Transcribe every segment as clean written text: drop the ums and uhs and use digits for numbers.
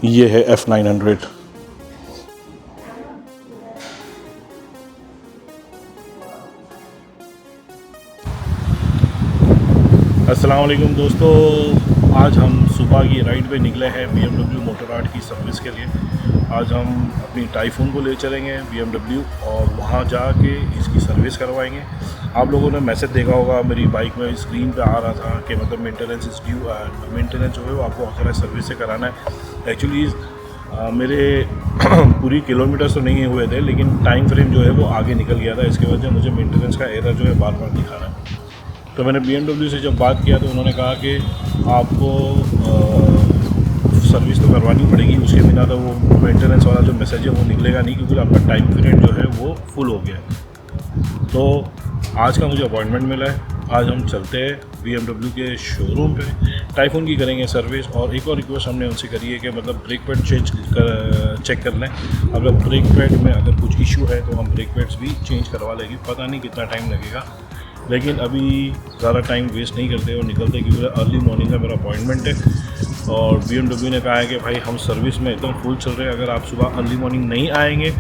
ये है F900। अस्सलाम वालेकुम दोस्तों, आज हम सुबह की राइड पे निकले हैं BMW मोटरआर्ट की सर्विस के लिए। आज हम अपनी टाइफून को ले चलेंगे BMW और वहाँ जाके इसकी सर्विस करवाएंगे। आप लोगों ने मैसेज देखा होगा मेरी बाइक में, स्क्रीन पे आ रहा था कि मतलब मेंटेनेंस इज़ ड्यू। मेंटेनेंस जो है वो आपको ऑथराइज सर्विस से कराना है। एक्चुअली मेरे पूरी किलोमीटर तो नहीं हुए थे, लेकिन टाइम फ्रेम जो है वो आगे निकल गया था। इसकी वजह मुझे मेंटेनेंस का एरर जो है बार बार दिखा रहा है। तो मैंने BMW से जब बात किया तो उन्होंने कहा कि आपको सर्विस तो करवानी पड़ेगी, उसके बिना तो वो मेंटेनेंस वाला जो मैसेज है वो निकलेगा नहीं, क्योंकि आपका टाइम पीरियड जो है वो फुल हो गया है। तो आज का मुझे अपॉइंटमेंट मिला है। आज हम चलते हैं BMW के शोरूम पे, टाइफून की करेंगे सर्विस। और एक और रिक्वेस्ट हमने उनसे करी है कि मतलब ब्रेक पैड चेक कर लें। अगर ब्रेक पैड में अगर कुछ इशू है तो हम ब्रेक पैड्स भी चेंज करवा लेंगे। पता नहीं कितना टाइम लगेगा, लेकिन अभी ज़्यादा टाइम वेस्ट नहीं करते और निकलते, क्योंकि अर्ली मॉर्निंग का मेरा अपॉइंटमेंट है। और BMW ने कहा है कि भाई हम सर्विस में एकदम फुल चल रहे हैं, अगर आप सुबह अर्ली मॉर्निंग नहीं आएंगे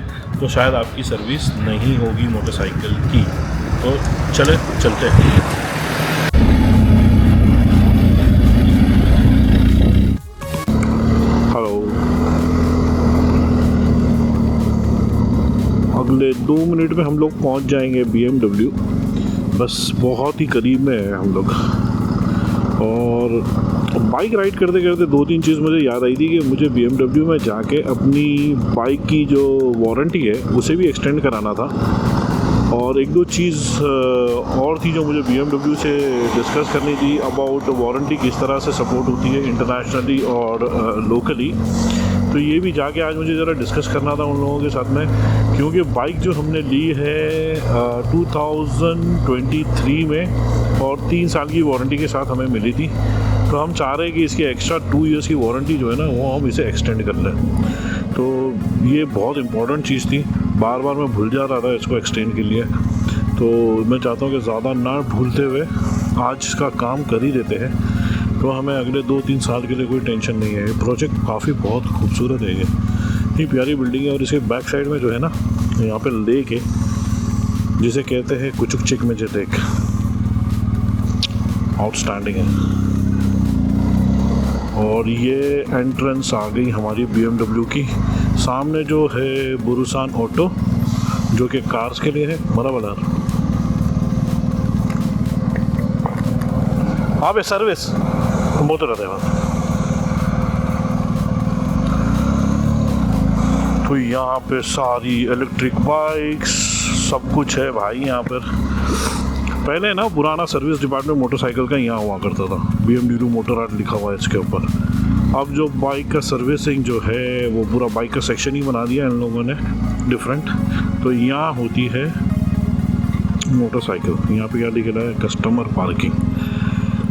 तो शायद आपकी सर्विस नहीं होगी मोटरसाइकिल की। तो चलते हैं। हेलो, अगले 2 मिनट में हम लोग पहुंच जाएंगे BMW। बस बहुत ही करीब में है हम लोग। और बाइक राइड करते करते 2-3 चीज़ मुझे याद आई थी कि मुझे BMW में जाके अपनी बाइक की जो वारंटी है उसे भी एक्सटेंड कराना था। और 1-2 चीज़ और थी जो मुझे BMW से डिस्कस करनी थी अबाउट वारंटी किस तरह से सपोर्ट होती है इंटरनेशनली और लोकली। तो ये भी जाके आज मुझे ज़रा डिस्कस करना था उन लोगों के साथ में, क्योंकि बाइक जो हमने ली है 2023 में और 3 साल की वारंटी के साथ हमें मिली थी। तो हम चाह रहे हैं कि इसकी एक्स्ट्रा 2 इयर्स की वारंटी जो है ना वो हम इसे एक्सटेंड कर लें। तो ये बहुत इम्पोर्टेंट चीज़ थी, बार बार मैं भूल जा रहा था इसको एक्सटेंड के लिए। तो मैं चाहता हूँ कि ज़्यादा ना भूलते हुए आज इसका काम कर ही देते हैं, तो हमें अगले 2-3 साल के लिए कोई टेंशन नहीं है। ये प्रोजेक्ट काफ़ी बहुत खूबसूरत है, ये इतनी प्यारी बिल्डिंग है। और इसके बैक साइड में जो है ना यहाँ पे लेक है, जिसे कहते हैं कुचुक चिक में लेक, आउटस्टैंडिंग है। और ये एंट्रेंस आ गई हमारी BMW की। सामने जो है बुरुसान ऑटो, जो कि कार्स के लिए है। बराबर हाँ भाई, सर्विस बहुत रहता है वहाँ। तो यहाँ पे सारी इलेक्ट्रिक बाइक्स सब कुछ है भाई यहाँ पर। पहले ना पुराना सर्विस डिपार्टमेंट मोटरसाइकिल का यहाँ हुआ करता था, BMW मोटरआर्ट लिखा हुआ है इसके ऊपर। अब जो बाइक का सर्विसिंग जो है वो पूरा बाइक का सेक्शन ही बना दिया इन लोगों ने डिफरेंट। तो यहाँ होती है मोटरसाइकिल। यहाँ पे क्या लिख रहा है, कस्टमर पार्किंग।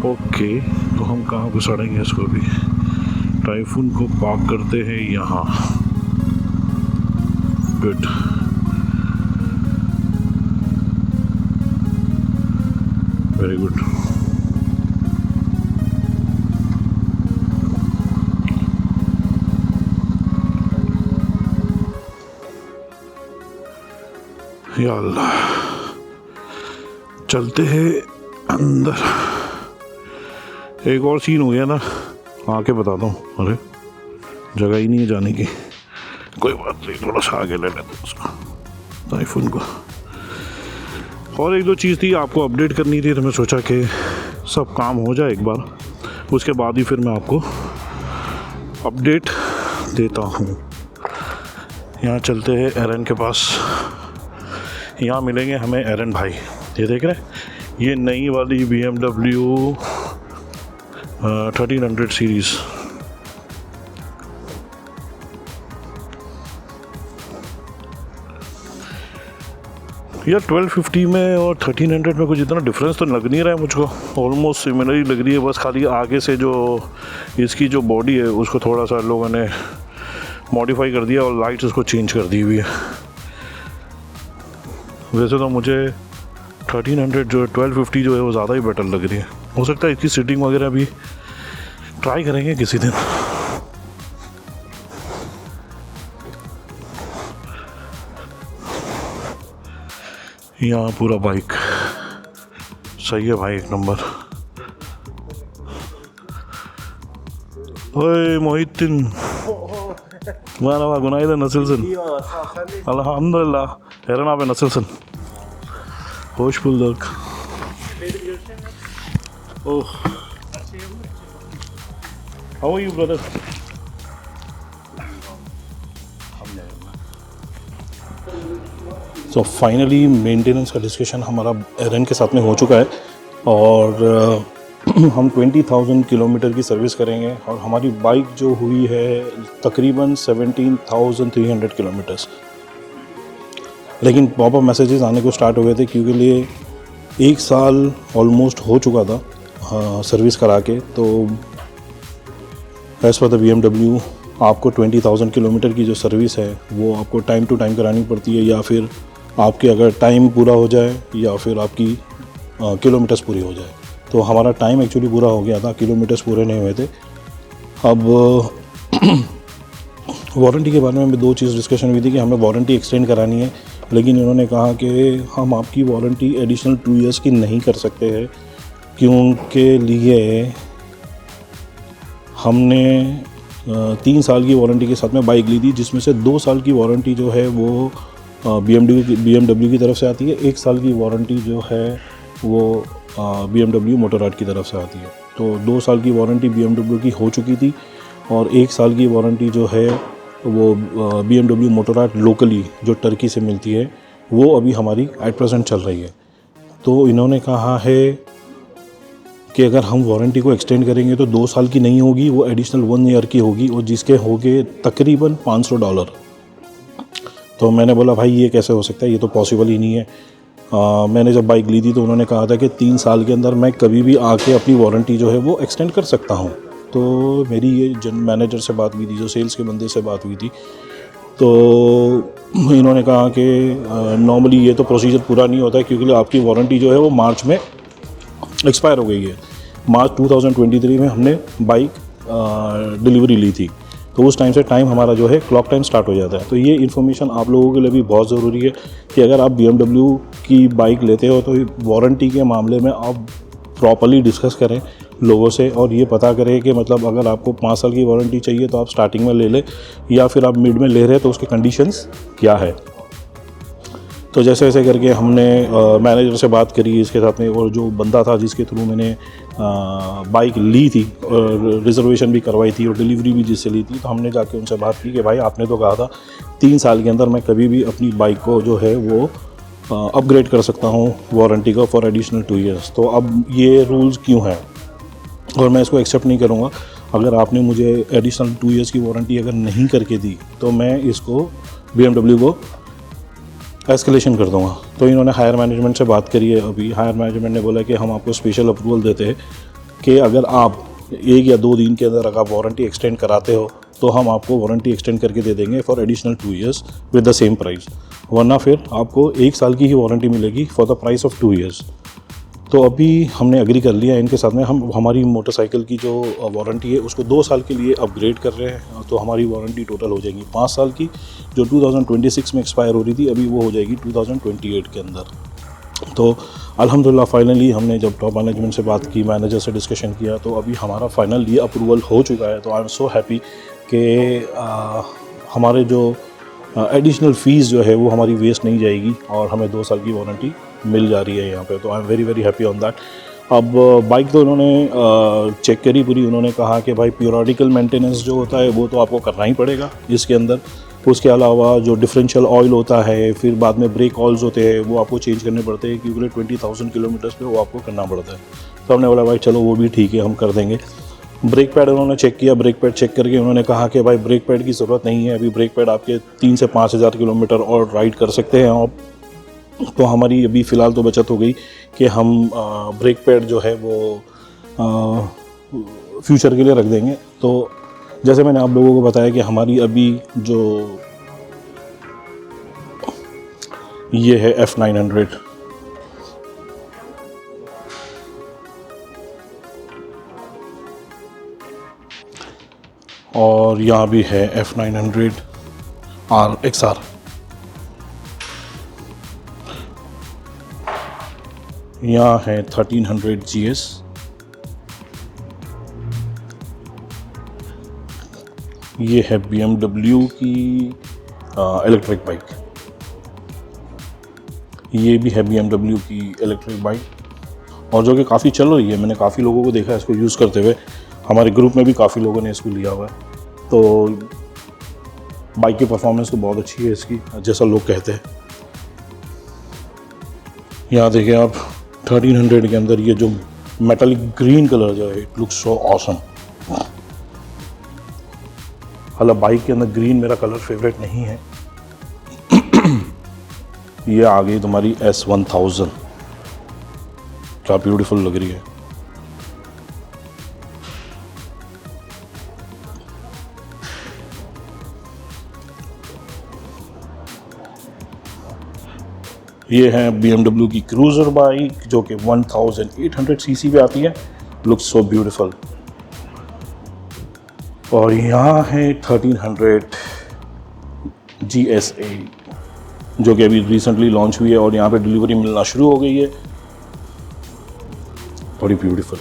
ओके, तो हम कहाँ घुसाड़ेंगे इसको भी। टाइफून को पार्क करते हैं यहाँ। गुड। Very good. या अल्लाह, चलते हैं अंदर। एक और सीन हो गया ना, आके बताता हूँ। अरे जगह ही नहीं है जाने की। कोई बात नहीं, थोड़ा सा आगे ले लेते हैं उसको, टाइफून को। और 1-2 चीज़ थी आपको अपडेट करनी थी, तो मैं सोचा कि सब काम हो जाए एक बार, उसके बाद ही फिर मैं आपको अपडेट देता हूँ। यहाँ चलते हैं एरन के पास। यहाँ मिलेंगे हमें एरन भाई। ये देख रहे हैं, ये नई वाली BMW 1300 सीरीज़। यार 1250 में और 1300 में कुछ इतना डिफरेंस तो लग नहीं रहा है मुझको। ऑलमोस्ट सिमिलर ही लग रही है, बस खाली आगे से जो इसकी जो बॉडी है उसको थोड़ा सा लोगों ने मॉडिफाई कर दिया और लाइट्स उसको चेंज कर दी हुई है। वैसे तो मुझे 1300 जो 1250 जो है वो ज़्यादा ही बेटर लग रही है। हो सकता है इसकी सीटिंग वगैरह भी ट्राई करेंगे किसी दिन। यहाँ पूरा बाइक सही है भाई, एक नंबर। ओए Mohiddin, merhaba, günaydın, nasılsın? İyi valla sağ ol, sen de Elhamdülillah. Eren abi nasılsın? Hoş bulduk. Benim görüşüm Oh. How are you brother? तो फाइनली मेंटेनेंस का डिस्कशन हमारा एरन के साथ में हो चुका है और हम 20,000 किलोमीटर की सर्विस करेंगे और हमारी बाइक जो हुई है तकरीबन 17,300 किलोमीटर्स। लेकिन पॉपअप मैसेजेस आने को स्टार्ट हो गए थे क्योंकि लिए 1 साल ऑलमोस्ट हो चुका था सर्विस करा के। तो एज़ पर द BMW आपको 20,000 किलोमीटर की जो सर्विस है वो आपको टाइम टू टाइम करानी पड़ती है, या फिर आपके अगर टाइम पूरा हो जाए या फिर आपकी किलोमीटर्स पूरी हो जाए। तो हमारा टाइम एक्चुअली पूरा हो गया था, किलोमीटर्स पूरे नहीं हुए थे। अब वारंटी के बारे में 2 चीज़ डिस्कशन हुई थी कि हमें वारंटी एक्सटेंड करानी है, लेकिन इन्होंने कहा कि हम आपकी वारंटी एडिशनल 2 इयर्स की नहीं कर सकते हैं क्योंकि लिए हमने 3 साल की वारंटी के साथ में बाइक ली थी, जिसमें से 2 साल की वारंटी जो है वो BMW की तरफ से आती है, 1 साल की वारंटी जो है वो BMW मोटोरॉड की तरफ से आती है। तो 2 साल की वारंटी BMW की हो चुकी थी और 1 साल की वारंटी जो है वो BMW मोटोरॉड लोकली जो टर्की से मिलती है वो अभी हमारी एट प्रेजेंट चल रही है। तो इन्होंने कहा है कि अगर हम वारंटी को एक्सटेंड करेंगे तो 2 साल की नहीं होगी, वो एडिशनल 1 ईयर की होगी और जिसके होंगे तकरीबन $500। तो मैंने बोला भाई ये कैसे हो सकता है, ये तो पॉसिबल ही नहीं है। मैंने जब बाइक ली थी तो उन्होंने कहा था कि 3 साल के अंदर मैं कभी भी आके अपनी वारंटी जो है वो एक्सटेंड कर सकता हूँ। तो मेरी ये मैनेजर से बात हुई थी, जो सेल्स के बंदे से बात हुई थी, तो इन्होंने कहा कि नॉर्मली ये तो प्रोसीजर पूरा नहीं होता है क्योंकि आपकी वारंटी जो है वो मार्च में एक्सपायर हो गई है। मार्च 2023 में हमने बाइक डिलीवरी ली थी, तो उस टाइम से टाइम हमारा जो है क्लॉक टाइम स्टार्ट हो जाता है। तो ये इन्फॉर्मेशन आप लोगों के लिए भी बहुत ज़रूरी है कि अगर आप BMW की बाइक लेते हो तो वारंटी के मामले में आप प्रॉपर्ली डिस्कस करें लोगों से और ये पता करें कि मतलब अगर आपको 5 साल की वारंटी चाहिए तो आप स्टार्टिंग में ले लें, या फिर आप मिड में ले रहे हैं तो उसके कंडीशंस क्या है। तो जैसे ऐसे करके हमने मैनेजर से बात करी इसके साथ में, और जो बंदा था जिसके थ्रू मैंने बाइक ली थी, रिजर्वेशन भी करवाई थी और डिलीवरी भी जिससे ली थी, तो हमने जाके उनसे बात की कि भाई आपने तो कहा था 3 साल के अंदर मैं कभी भी अपनी बाइक को जो है वो अपग्रेड कर सकता हूँ वारंटी का फॉर एडिशनल 2 इयर्स। तो अब ये रूल्स क्यों हैं और मैं इसको एक्सेप्ट नहीं करूँगा। अगर आपने मुझे एडिशनल 2 इयर्स की वारंटी अगर नहीं करके दी तो मैं इसको BMW को एस्केलेशन कर दूँगा। तो इन्होंने हायर मैनेजमेंट से बात करी है। अभी हायर मैनेजमेंट ने बोला कि हम आपको स्पेशल अप्रूवल देते हैं कि अगर आप 1 या 2 दिन के अंदर अगर आप वारंटी एक्सटेंड कराते हो तो हम आपको वारंटी एक्सटेंड करके दे देंगे for additional 2 years with the same price, वरना फिर आपको 1 साल की ही वारंटी मिलेगी for the price of 2 years. तो अभी हमने एग्री कर लिया इनके साथ में। हम हमारी मोटरसाइकिल की जो वारंटी है उसको 2 साल के लिए अपग्रेड कर रहे हैं, तो हमारी वारंटी टोटल हो जाएगी 5 साल की, जो 2026 में एक्सपायर हो रही थी अभी वो हो जाएगी 2028 के अंदर। तो अल्हम्दुलिल्लाह फाइनली हमने जब टॉप मैनेजमेंट से बात की, मैनेजर से डिस्कशन किया, तो अभी हमारा फाइनल ये अप्रूवल हो चुका है। तो आई एम सो हैप्पी कि हमारे जो एडिशनल फ़ीस जो है वो हमारी वेस्ट नहीं जाएगी और हमें 2 साल की वारंटी मिल जा रही है यहाँ पे। तो I am very very happy on that. अब बाइक तो इन्होंने चेक करी पूरी, उन्होंने कहा कि भाई पीरियोडिकल मेंटेनेंस जो होता है वो तो आपको करना ही पड़ेगा इसके अंदर। उसके अलावा जो डिफरेंशियल ऑयल होता है, फिर बाद में ब्रेक ऑयल्स होते हैं वो आपको चेंज करने पड़ते हैं क्योंकि 20,000 किलोमीटर्स पे वो आपको करना पड़ता है। तो हमने बोला भाई चलो वो भी ठीक है, हम कर देंगे। ब्रेक पैड उन्होंने चेक किया, ब्रेक पैड चेक करके उन्होंने कहा कि भाई ब्रेक पैड की ज़रूरत नहीं है, अभी ब्रेक पैड आपके 3 से 5 हज़ार किलोमीटर और राइड कर सकते हैं आप। तो हमारी अभी फ़िलहाल तो बचत हो गई कि हम ब्रेक पैड जो है वो फ्यूचर के लिए रख देंगे। तो जैसे मैंने आप लोगों को बताया कि हमारी अभी जो ये है F900, और यहाँ भी है F900 RXR। यहाँ है 1300 GS। ये है BMW की इलेक्ट्रिक बाइक। ये भी है BMW की इलेक्ट्रिक बाइक और जो कि काफ़ी चल रही है। मैंने काफ़ी लोगों को देखा है इसको यूज़ करते हुए। हमारे ग्रुप में भी काफ़ी लोगों ने इसको लिया हुआ है। तो बाइक की परफॉर्मेंस तो बहुत अच्छी है इसकी, जैसा लोग कहते हैं। यहाँ देखिए आप 1300 के अंदर ये जो मेटालिक ग्रीन कलर जो है, इट लुक्स सो ऑसम। हालांकि बाइक के अंदर ग्रीन मेरा कलर फेवरेट नहीं है। ये आ गई तुम्हारी S1000, क्या ब्यूटीफुल लग रही है। ये है BMW की क्रूज़र बाइक जो कि 1800 सीसी पे आती है। Looks so beautiful. और यहाँ है 1300 GSA जो कि अभी रिसेंटली लॉन्च हुई है और यहाँ पे डिलीवरी मिलना शुरू हो गई है। बड़ी ब्यूटीफुल।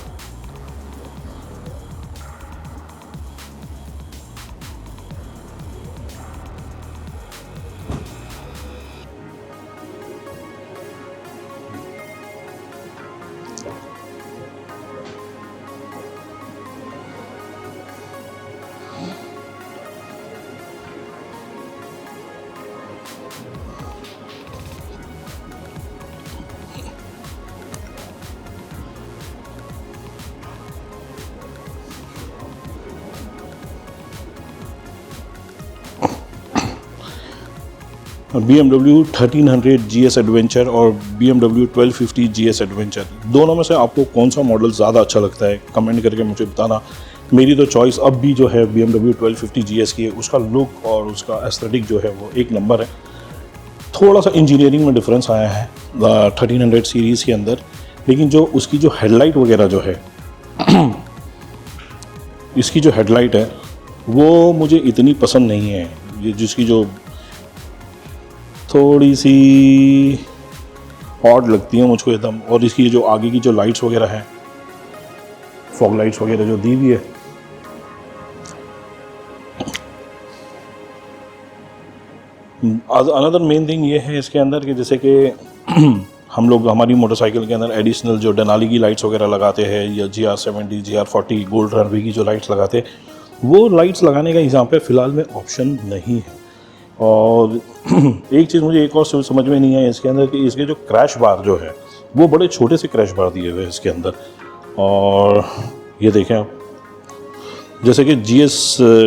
BMW 1300 GS एडवेंचर और BMW 1250 GS एडवेंचर, दोनों में से आपको कौन सा मॉडल ज़्यादा अच्छा लगता है कमेंट करके मुझे बताना। मेरी तो चॉइस अब भी जो है BMW 1250 GS की है। उसका लुक और उसका एस्थेटिक जो है वो एक नंबर है। थोड़ा सा इंजीनियरिंग में डिफरेंस आया है 1300 सीरीज़ के अंदर, लेकिन जो उसकी जो हेडलाइट वगैरह जो है इसकी जो हेडलाइट है वो मुझे इतनी पसंद नहीं है। ये जिसकी जो थोड़ी सी ऑड लगती है मुझको एकदम। और इसकी जो आगे की जो लाइट्स वगैरह हैं, फॉग लाइट्स वगैरह जो दी हुई है, अनदर मेन थिंग ये है इसके अंदर कि जैसे कि हम लोग हमारी मोटरसाइकिल के अंदर एडिशनल जो डेनाली की लाइट्स वगैरह लगाते हैं या GR70 GR40 गोल्ड रनवे की जो लाइट्स लगाते हैं, वो लाइट्स लगाने का यहाँ पे फ़िलहाल में ऑप्शन नहीं है। और एक चीज़ मुझे एक और समझ में नहीं है इसके अंदर कि इसके जो क्रैश बार जो है वो बड़े छोटे से क्रैश बार दिए हुए हैं इसके अंदर। और ये देखें आप, जैसे कि GS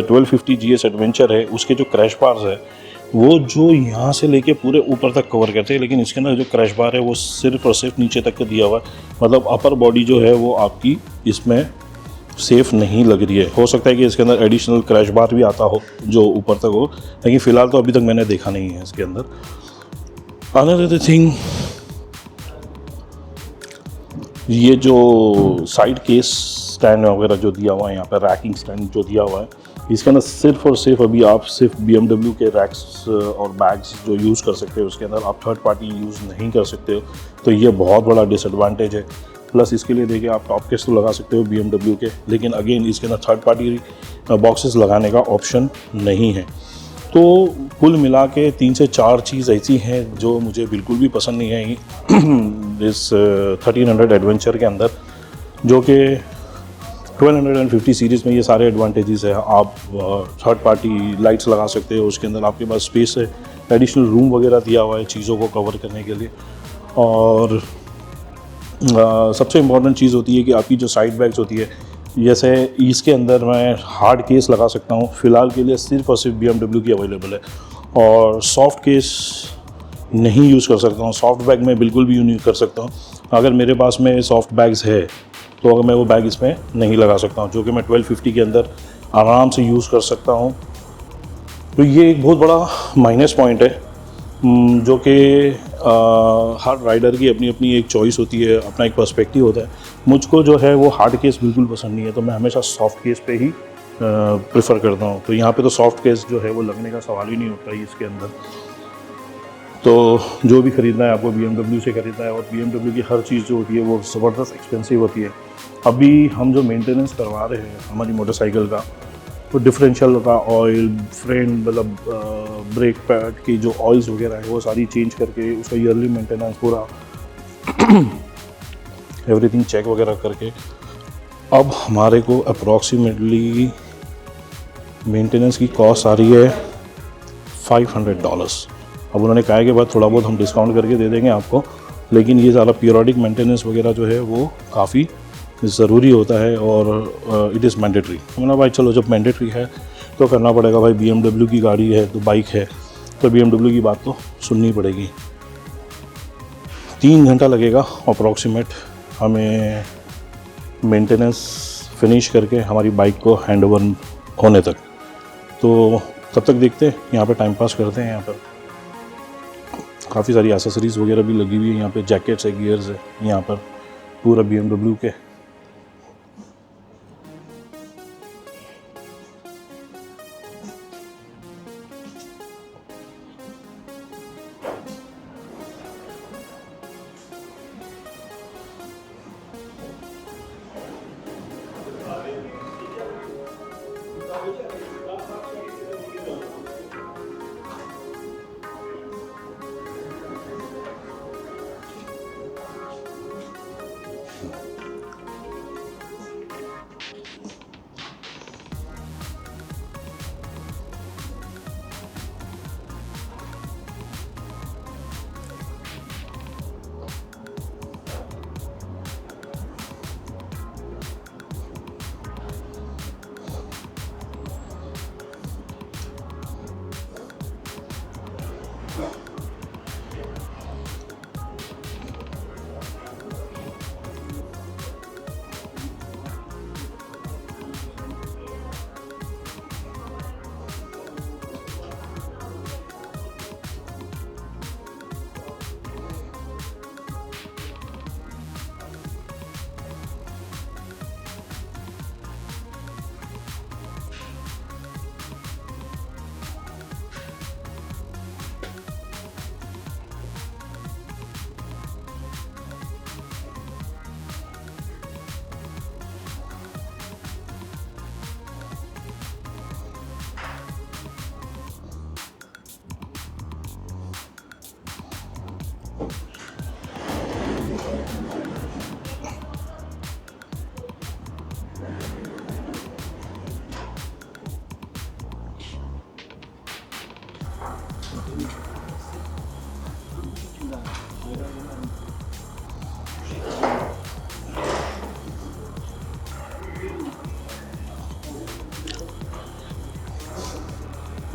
1250 GS एडवेंचर है, उसके जो क्रैश बार्स है वो जो यहाँ से लेके पूरे ऊपर तक कवर करते हैं, लेकिन इसके अंदर जो क्रैश बार है वो सिर्फ और सिर्फ नीचे तक का दिया हुआ है। मतलब अपर बॉडी जो है वो आपकी इसमें सेफ़ नहीं लग रही है। हो सकता है कि इसके अंदर एडिशनल क्रैश बार भी आता हो जो ऊपर तक हो, लेकिन फ़िलहाल तो अभी तक मैंने देखा नहीं है इसके अंदर। अनदर थिंग, ये जो साइड केस स्टैंड वगैरह जो दिया हुआ है यहाँ पर, रैकिंग स्टैंड जो दिया हुआ है, इसके अंदर सिर्फ और सिर्फ अभी आप सिर्फ BMW के रैक्स और बैग्स जो यूज़ कर सकते हो, उसके अंदर आप थर्ड पार्टी यूज़ नहीं कर सकते हो। तो ये बहुत बड़ा डिसएडवांटेज है। प्लस इसके लिए देखिए आप टॉप केस तो लगा सकते हो BMW के, लेकिन अगेन इसके अंदर थर्ड पार्टी बॉक्सेस लगाने का ऑप्शन नहीं है। तो कुल मिला के 3 से 4 चीज़ ऐसी हैं जो मुझे बिल्कुल भी पसंद नहीं आई इस 1300 एडवेंचर के अंदर, जो कि 1250 सीरीज़ में ये सारे एडवांटेजेस है। आप थर्ड पार्टी लाइट्स लगा सकते हो, उसके अंदर आपके पास स्पेस है, एडिशनल रूम वगैरह दिया हुआ है चीज़ों को कवर करने के लिए। और सबसे इम्पॉर्टेंट चीज़ होती है कि आपकी जो साइड बैग्स होती है, जैसे इसके अंदर मैं हार्ड केस लगा सकता हूँ, फ़िलहाल के लिए सिर्फ और सिर्फ BMW की अवेलेबल है। और सॉफ्ट केस नहीं यूज़ कर सकता हूँ, सॉफ्ट बैग में बिल्कुल भी यूज़ नहीं कर सकता हूँ। अगर मेरे पास में सॉफ्ट बैग्स है तो अगर मैं वो बैग इसमें नहीं लगा सकता हूँ, जो कि मैं 1250 के अंदर आराम से यूज़ कर सकता हूँ। तो ये एक बहुत बड़ा माइनस पॉइंट है, जो कि हर राइडर की अपनी अपनी एक चॉइस होती है, अपना एक पर्सपेक्टिव होता है। मुझको जो है वो हार्ड केस बिल्कुल पसंद नहीं है, तो मैं हमेशा सॉफ्ट केस पे ही प्रेफर करता हूँ। तो यहाँ पे तो सॉफ्ट केस जो है वो लगने का सवाल ही नहीं होता है इसके अंदर। तो जो भी ख़रीदना है आपको BMW से ख़रीदना है, और BMW की हर चीज़ जो होती है वो ज़बरदस्त एक्सपेंसिव होती है। अभी हम जो मेंटेनेंस करवा रहे हैं हमारी मोटरसाइकिल का, तो डिफरेंशियल का ऑयल, फ्रेंड मतलब ब्रेक पैड की जो ऑयल्स वगैरह है वो सारी चेंज करके उसका ईयरली मेंटेनेंस पूरा एवरीथिंग चेक वगैरह करके अब हमारे को अप्रॉक्सीमेटली मेंटेनेंस की कॉस्ट आ रही है $500। अब उन्होंने कहा के बाद थोड़ा बहुत हम डिस्काउंट करके दे देंगे आपको, लेकिन ये ज़्यादा पीरियोडिक मेंटेनेंस वगैरह जो है वो काफ़ी ज़रूरी होता है और इट इज़ मैंडेटरी। मैंने भाई चलो जब मैंडेटरी है तो करना पड़ेगा भाई, BMW की गाड़ी है तो बाइक है तो BMW की बात तो सुननी पड़ेगी। 3 घंटा लगेगा अप्रॉक्सीमेट हमें मेंटेनेंस फिनिश करके हमारी बाइक को हैंडओवर होने तक। तो तब तक देखते हैं, यहाँ पे टाइम पास करते हैं। यहाँ पर काफ़ी सारी एसेसरीज़ वगैरह भी लगी हुई है, यहाँ पे जैकेट्स है, गियर्स है, यहाँ पर पूरा BMW के।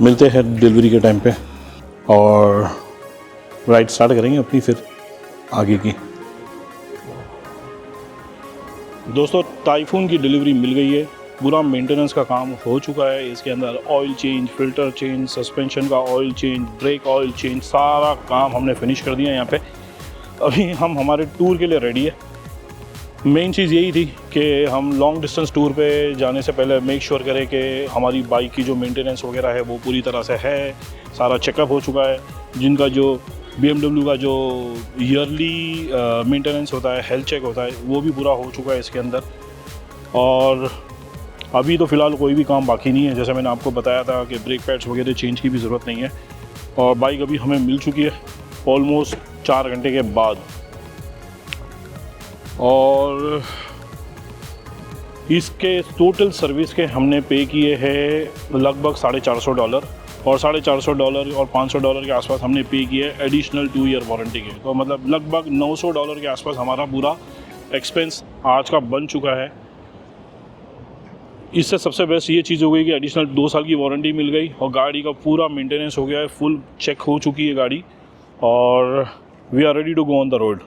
मिलते हैं डिलीवरी के टाइम पे और राइड स्टार्ट करेंगे अपनी फिर आगे की। दोस्तों टाइफून की डिलीवरी मिल गई है, पूरा मेंटेनेंस का काम हो चुका है। इसके अंदर oil change, filter change, suspension का oil change, brake oil change, सारा काम हमने फिनिश कर दिया। यहाँ पे अभी हम हमारे टूर के लिए रेडी है। मेन चीज़ यही थी कि हम लॉन्ग डिस्टेंस टूर पे जाने से पहले मेक श्योर करें कि हमारी बाइक की जो मेंटेनेंस वगैरह है वो पूरी तरह से है, सारा चेकअप हो चुका है। जिनका जो BMW का जो ईयरली मेंटेनेंस होता है, हेल्थ चेक होता है, वो भी पूरा हो चुका है इसके अंदर। और अभी तो फ़िलहाल कोई भी काम बाकी नहीं है। जैसे मैंने आपको बताया था कि ब्रेक पैड्स वगैरह चेंज की भी ज़रूरत नहीं है। और बाइक अभी हमें मिल चुकी है ऑलमोस्ट 4 घंटे के बाद। और इसके टोटल सर्विस के हमने पे किए हैं लगभग $450, और $450 और $500 के आसपास हमने पे किए एडिशनल 2 ईयर वारंटी के। तो मतलब लगभग $900 के आसपास हमारा पूरा एक्सपेंस आज का बन चुका है। इससे सबसे बेस्ट ये चीज़ हो गई कि एडिशनल 2 साल की वारंटी मिल गई और गाड़ी का पूरा मेंटेनेंस हो गया है, फुल चेक हो चुकी है गाड़ी, और we are ready to go on the road.